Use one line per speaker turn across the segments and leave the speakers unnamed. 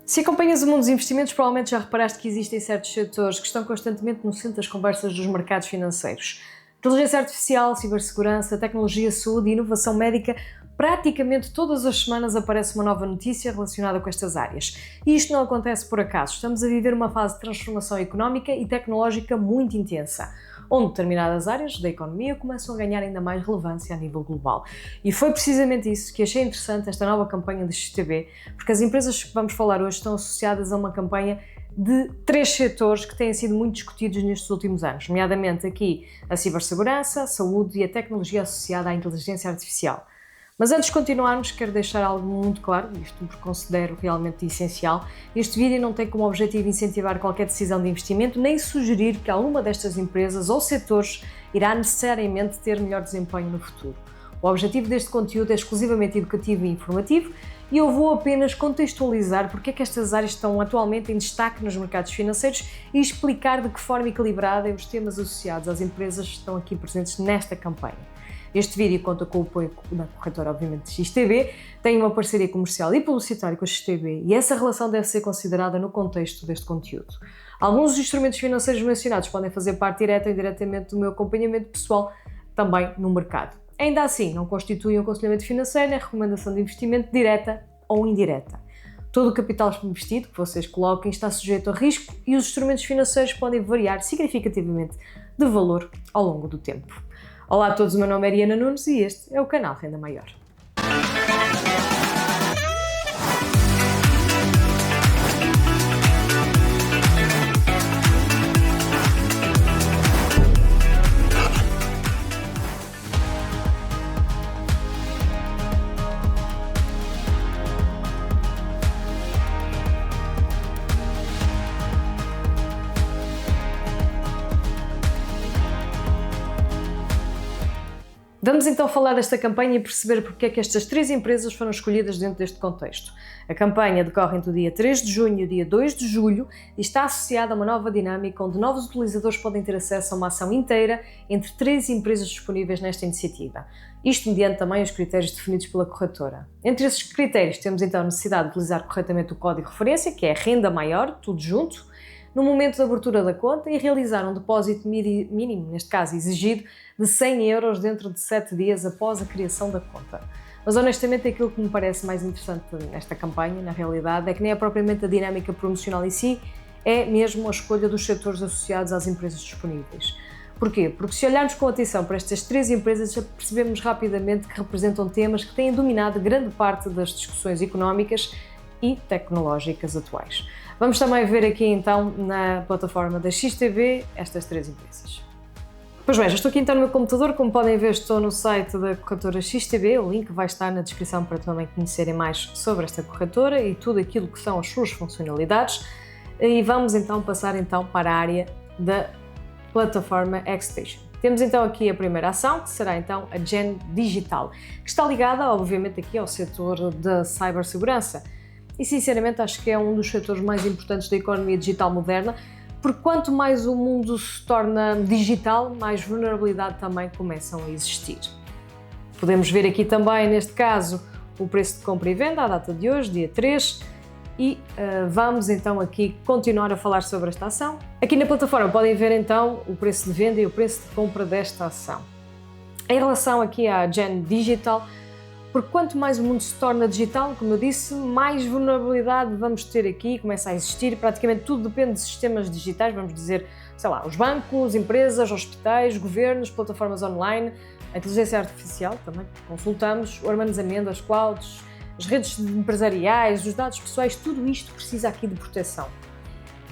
Se acompanhas o mundo dos investimentos, provavelmente já reparaste que existem certos setores que estão constantemente no centro das conversas dos mercados financeiros. Inteligência artificial, cibersegurança, tecnologia, saúde e inovação médica, praticamente todas as semanas aparece uma nova notícia relacionada com estas áreas. E isto não acontece por acaso. Estamos a viver uma fase de transformação económica e tecnológica muito intensa, onde determinadas áreas da economia começam a ganhar ainda mais relevância a nível global. E foi precisamente isso que achei interessante esta nova campanha da XTB, porque as empresas que vamos falar hoje estão associadas a uma campanha de 3 setores que têm sido muito discutidos nestes últimos anos, nomeadamente aqui a cibersegurança, a saúde e a tecnologia associada à inteligência artificial. Mas antes de continuarmos, quero deixar algo muito claro, isto porque considero realmente essencial. Este vídeo não tem como objetivo incentivar qualquer decisão de investimento, nem sugerir que alguma destas empresas ou setores irá necessariamente ter melhor desempenho no futuro. O objetivo deste conteúdo é exclusivamente educativo e informativo e eu vou apenas contextualizar porque é que estas áreas estão atualmente em destaque nos mercados financeiros e explicar de que forma equilibrada os temas associados às empresas estão aqui presentes nesta campanha. Este vídeo conta com o apoio da corretora, obviamente, XTB, tem uma parceria comercial e publicitária com a XTB e essa relação deve ser considerada no contexto deste conteúdo. Alguns dos instrumentos financeiros mencionados podem fazer parte direta ou indiretamente do meu acompanhamento pessoal também no mercado. Ainda assim, não constituem um aconselhamento financeiro nem recomendação de investimento direta ou indireta. Todo o capital investido que vocês coloquem está sujeito a risco e os instrumentos financeiros podem variar significativamente de valor ao longo do tempo. Olá a todos, o meu nome é Ariana Nunes e este é o canal Renda Maior. Vamos então falar desta campanha e perceber porque é que estas 3 empresas foram escolhidas dentro deste contexto. A campanha decorre entre o dia 3 de junho e o dia 2 de julho e está associada a uma nova dinâmica onde novos utilizadores podem ter acesso a uma ação inteira entre 3 empresas disponíveis nesta iniciativa. Isto mediante também os critérios definidos pela corretora. Entre esses critérios temos então a necessidade de utilizar corretamente o código de referência, que é Renda Maior, tudo junto, no momento da abertura da conta e realizar um depósito mínimo, neste caso exigido, de 100 euros dentro de 7 dias após a criação da conta. Mas honestamente aquilo que me parece mais interessante nesta campanha, na realidade, é que nem é propriamente a dinâmica promocional em si, é mesmo a escolha dos setores associados às empresas disponíveis. Porquê? Porque se olharmos com atenção para estas 3 empresas, já percebemos rapidamente que representam temas que têm dominado grande parte das discussões económicas e tecnológicas atuais. Vamos também ver aqui então na plataforma da XTB estas 3 empresas. Pois bem, já estou aqui então no meu computador, como podem ver estou no site da corretora XTB, o link vai estar na descrição para também conhecerem mais sobre esta corretora e tudo aquilo que são as suas funcionalidades. E vamos então passar então para a área da plataforma Xstation. Temos então aqui a primeira ação, que será então a Gen Digital, que está ligada obviamente aqui ao setor da cibersegurança. E sinceramente acho que é um dos setores mais importantes da economia digital moderna, porque quanto mais o mundo se torna digital, mais vulnerabilidade também começam a existir. Podemos ver aqui também, neste caso, o preço de compra e venda, à data de hoje, dia 3, e vamos então aqui continuar a falar sobre esta ação. Aqui na plataforma podem ver então o preço de venda e o preço de compra desta ação. Em relação aqui à Gen Digital, porque quanto mais o mundo se torna digital, como eu disse, mais vulnerabilidade vamos ter aqui, começa a existir, praticamente tudo depende de sistemas digitais, vamos dizer, sei lá, os bancos, empresas, hospitais, governos, plataformas online, a inteligência artificial também, consultamos, o armazenamento, as clouds, as redes empresariais, os dados pessoais, tudo isto precisa aqui de proteção.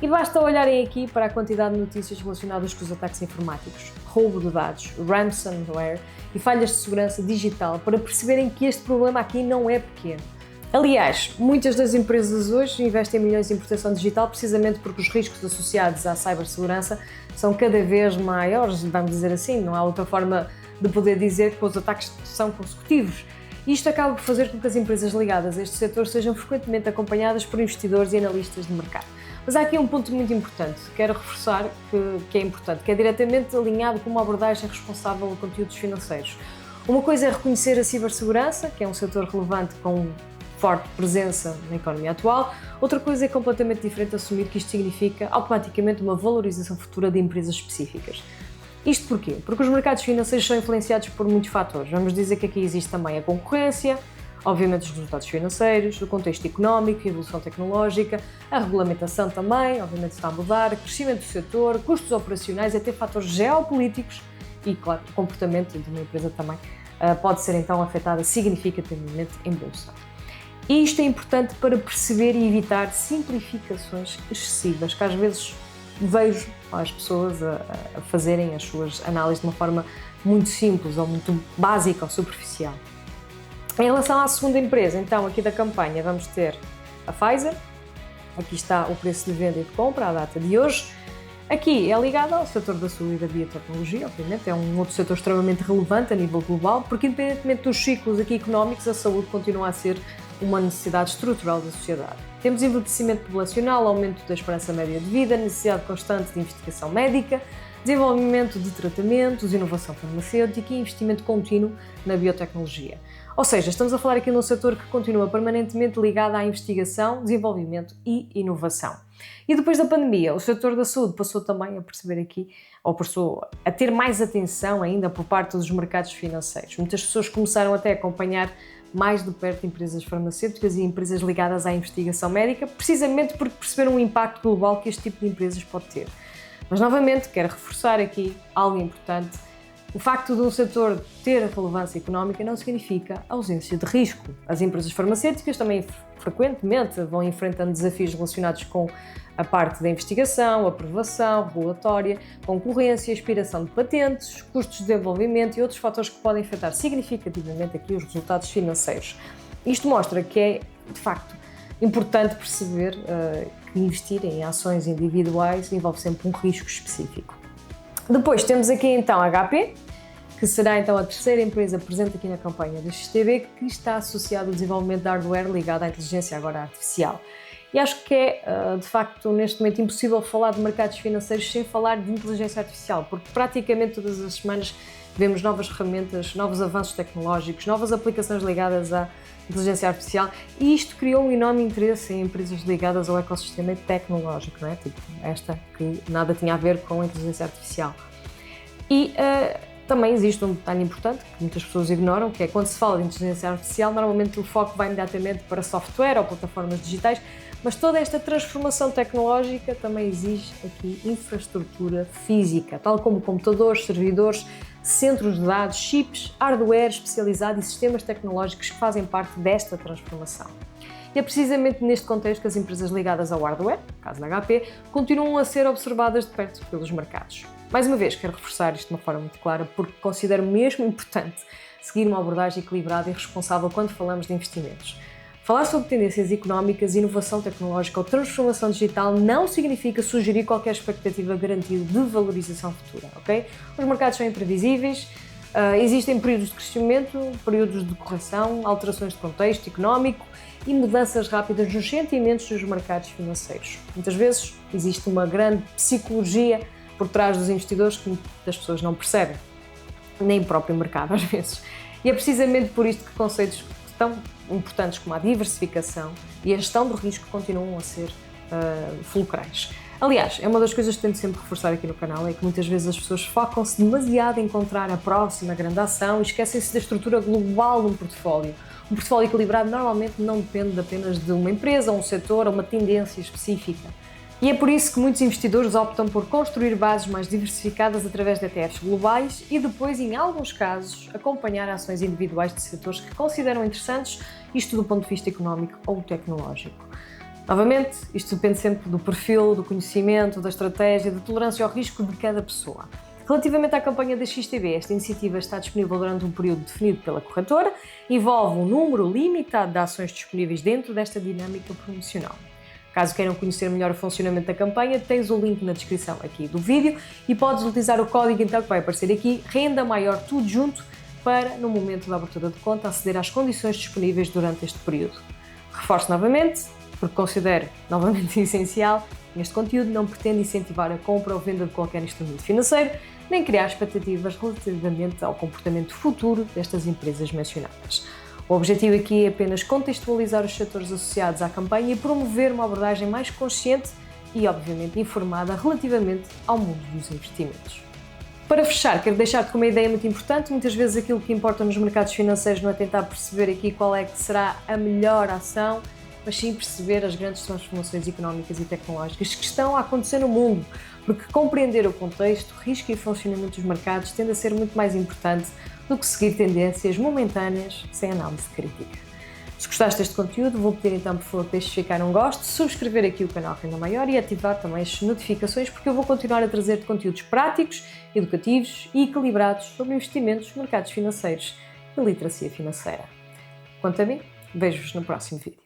E basta olharem aqui para a quantidade de notícias relacionadas com os ataques informáticos, roubo de dados, ransomware e falhas de segurança digital para perceberem que este problema aqui não é pequeno. Aliás, muitas das empresas hoje investem milhões em proteção digital precisamente porque os riscos associados à cibersegurança são cada vez maiores, vamos dizer assim, não há outra forma de poder dizer que os ataques são consecutivos. Isto acaba por fazer com que as empresas ligadas a este setor sejam frequentemente acompanhadas por investidores e analistas de mercado. Mas há aqui um ponto muito importante, quero reforçar que é importante, que é diretamente alinhado com uma abordagem responsável a conteúdos financeiros. Uma coisa é reconhecer a cibersegurança, que é um setor relevante com forte presença na economia atual. Outra coisa é completamente diferente assumir que isto significa automaticamente uma valorização futura de empresas específicas. Isto porquê? Porque os mercados financeiros são influenciados por muitos fatores. Vamos dizer que aqui existe também a concorrência, obviamente os resultados financeiros, o contexto económico, a evolução tecnológica, a regulamentação também, obviamente está a mudar, o crescimento do setor, custos operacionais e até fatores geopolíticos e, claro, o comportamento de uma empresa também pode ser então afetada significativamente em bolsa. E isto é importante para perceber e evitar simplificações excessivas, que às vezes vejo as pessoas a fazerem as suas análises de uma forma muito simples ou muito básica ou superficial. Em relação à segunda empresa, então, aqui da campanha, vamos ter a Pfizer. Aqui está o preço de venda e de compra à data de hoje. Aqui é ligado ao setor da saúde e da biotecnologia, obviamente, é um outro setor extremamente relevante a nível global, porque independentemente dos ciclos aqui económicos, a saúde continua a ser uma necessidade estrutural da sociedade. Temos envelhecimento populacional, aumento da esperança média de vida, necessidade constante de investigação médica, desenvolvimento de tratamentos, inovação farmacêutica e investimento contínuo na biotecnologia. Ou seja, estamos a falar aqui de um setor que continua permanentemente ligado à investigação, desenvolvimento e inovação. E depois da pandemia, o setor da saúde passou também a perceber aqui, ou passou a ter mais atenção ainda por parte dos mercados financeiros. Muitas pessoas começaram até a acompanhar mais de perto empresas farmacêuticas e empresas ligadas à investigação médica, precisamente porque perceberam o impacto global que este tipo de empresas pode ter. Mas, novamente, quero reforçar aqui algo importante. O facto de um setor ter relevância económica não significa ausência de risco. As empresas farmacêuticas também frequentemente vão enfrentando desafios relacionados com a parte da investigação, aprovação, regulatória, concorrência, expiração de patentes, custos de desenvolvimento e outros fatores que podem afetar significativamente aqui os resultados financeiros. Isto mostra que é, de facto, importante perceber que investir em ações individuais envolve sempre um risco específico. Depois temos aqui então a HP, que será então a terceira empresa presente aqui na campanha da XTB, que está associada ao desenvolvimento de hardware ligado à inteligência agora artificial. E acho que é, de facto, neste momento impossível falar de mercados financeiros sem falar de inteligência artificial, porque praticamente todas as semanas vemos novas ferramentas, novos avanços tecnológicos, novas aplicações ligadas à inteligência artificial, e isto criou um enorme interesse em empresas ligadas ao ecossistema tecnológico, não é? Tipo esta que nada tinha a ver com a inteligência artificial. E também existe um detalhe importante que muitas pessoas ignoram, que é quando se fala de inteligência artificial, normalmente o foco vai imediatamente para software ou plataformas digitais, mas toda esta transformação tecnológica também exige aqui infraestrutura física, tal como computadores, servidores, centros de dados, chips, hardware especializado e sistemas tecnológicos que fazem parte desta transformação. E é precisamente neste contexto que as empresas ligadas ao hardware, no caso da HP, continuam a ser observadas de perto pelos mercados. Mais uma vez, quero reforçar isto de uma forma muito clara, porque considero mesmo importante seguir uma abordagem equilibrada e responsável quando falamos de investimentos. Falar sobre tendências económicas, inovação tecnológica ou transformação digital não significa sugerir qualquer expectativa garantida de valorização futura, ok? Os mercados são imprevisíveis, existem períodos de crescimento, períodos de correção, alterações de contexto económico e mudanças rápidas nos sentimentos dos mercados financeiros. Muitas vezes existe uma grande psicologia por trás dos investidores que muitas pessoas não percebem, nem o próprio mercado às vezes. E é precisamente por isto que conceitos tão importantes como a diversificação e a gestão do risco continuam a ser fulcrais. Aliás, é uma das coisas que tento sempre reforçar aqui no canal, é que muitas vezes as pessoas focam-se demasiado em encontrar a próxima grande ação e esquecem-se da estrutura global de um portfólio. Um portfólio equilibrado normalmente não depende apenas de uma empresa, um setor ou uma tendência específica. E é por isso que muitos investidores optam por construir bases mais diversificadas através de ETFs globais e depois, em alguns casos, acompanhar ações individuais de setores que consideram interessantes, isto do ponto de vista económico ou tecnológico. Novamente, isto depende sempre do perfil, do conhecimento, da estratégia, da tolerância ao risco de cada pessoa. Relativamente à campanha da XTB, esta iniciativa está disponível durante um período definido pela corretora, envolve um número limitado de ações disponíveis dentro desta dinâmica promocional. Caso queiram conhecer melhor o funcionamento da campanha, tens o link na descrição aqui do vídeo e podes utilizar o código então que vai aparecer aqui, Renda Maior Tudo Junto, para, no momento da abertura de conta, aceder às condições disponíveis durante este período. Reforço novamente, porque considero novamente essencial, este conteúdo não pretende incentivar a compra ou venda de qualquer instrumento financeiro, nem criar expectativas relativamente ao comportamento futuro destas empresas mencionadas. O objetivo aqui é apenas contextualizar os setores associados à campanha e promover uma abordagem mais consciente e, obviamente, informada relativamente ao mundo dos investimentos. Para fechar, quero deixar-te com uma ideia muito importante. Muitas vezes aquilo que importa nos mercados financeiros não é tentar perceber aqui qual é que será a melhor ação, mas sim perceber as grandes transformações económicas e tecnológicas que estão a acontecer no mundo, porque compreender o contexto, risco e funcionamento dos mercados tende a ser muito mais importante do que seguir tendências momentâneas sem análise crítica. Se gostaste deste conteúdo, vou pedir então, por favor, para ficar um gosto, subscrever aqui o canal Renda Maior e ativar também as notificações, porque eu vou continuar a trazer conteúdos práticos, educativos e equilibrados sobre investimentos, mercados financeiros e literacia financeira. Quanto a mim, vejo-vos no próximo vídeo.